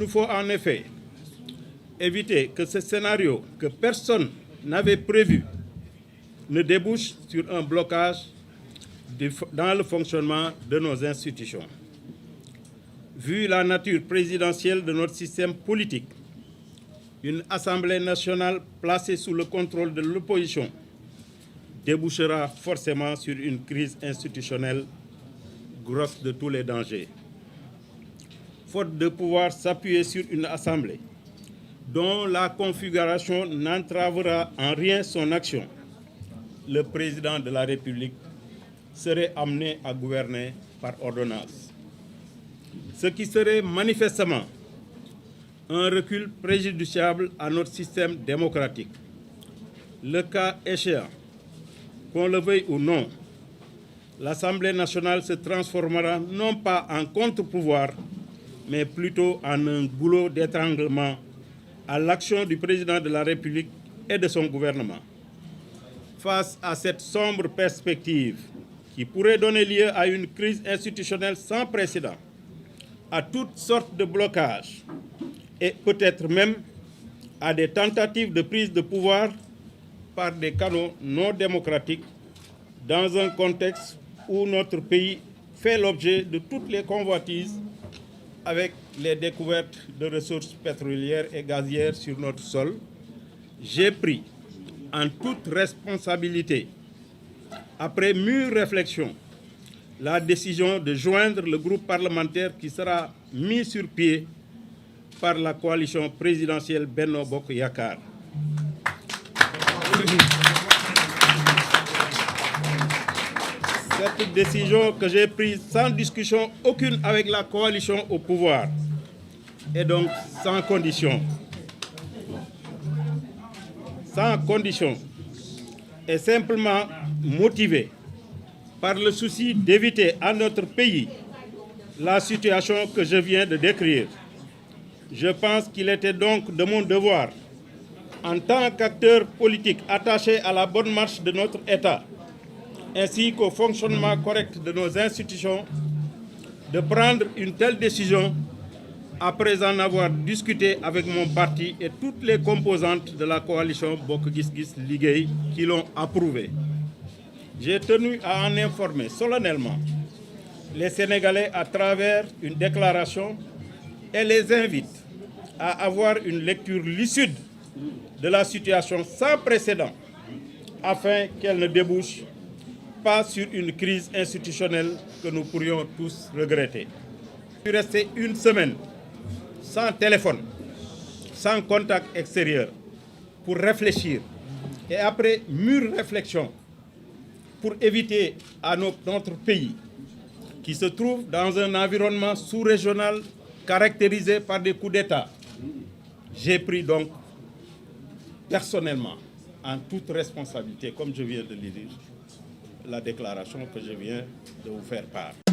nous faut en effet éviter que ce scénario que personne n'avait prévu ne débouche sur un blocage dans le fonctionnement de nos institutions. Vu la nature présidentielle de notre système politique, une Assemblée nationale placée sous le contrôle de l'opposition débouchera forcément sur une crise institutionnelle grosse de tous les dangers. Faute de pouvoir s'appuyer sur une Assemblée dont la configuration n'entravera en rien son action, le président de la République serait amené à gouverner par ordonnance. Ce qui serait manifestement un recul préjudiciable à notre système démocratique. Le cas échéant, qu'on le veuille ou non, l'Assemblée nationale se transformera non pas en contre-pouvoir, mais plutôt en un goulot d'étranglement à l'action du président de la République et de son gouvernement. Face à cette sombre perspective qui pourrait donner lieu à une crise institutionnelle sans précédent, à toutes sortes de blocages et peut-être même à des tentatives de prise de pouvoir par des canaux non démocratiques dans un contexte où notre pays fait l'objet de toutes les convoitises avec les découvertes de ressources pétrolières et gazières sur notre sol, j'ai pris en toute responsabilité, après mûre réflexion, la décision de joindre le groupe parlementaire qui sera mis sur pied par la coalition présidentielle Benno Bokk Yakaar. Cette décision que j'ai prise sans discussion aucune avec la coalition au pouvoir et donc sans condition. Sans condition est simplement motivée par le souci d'éviter à notre pays la situation que je viens de décrire. Je pense qu'il était donc de mon devoir, en tant qu'acteur politique attaché à la bonne marche de notre État, ainsi qu'au fonctionnement correct de nos institutions, de prendre une telle décision après en avoir discuté avec mon parti et toutes les composantes de la coalition Bokk Gis Gis Liggéey qui l'ont approuvé. J'ai tenu à en informer solennellement les Sénégalais à travers une déclaration et les invite à avoir une lecture lucide de la situation sans précédent afin qu'elle ne débouche pas sur une crise institutionnelle que nous pourrions tous regretter. Je suis resté une semaine sans téléphone, sans contact extérieur, pour réfléchir. Et après mûre réflexion, pour éviter à notre pays, qui se trouve dans un environnement sous-régional caractérisé par des coups d'État, j'ai pris donc personnellement, en toute responsabilité, comme je viens de le dire, la déclaration que je viens de vous faire part.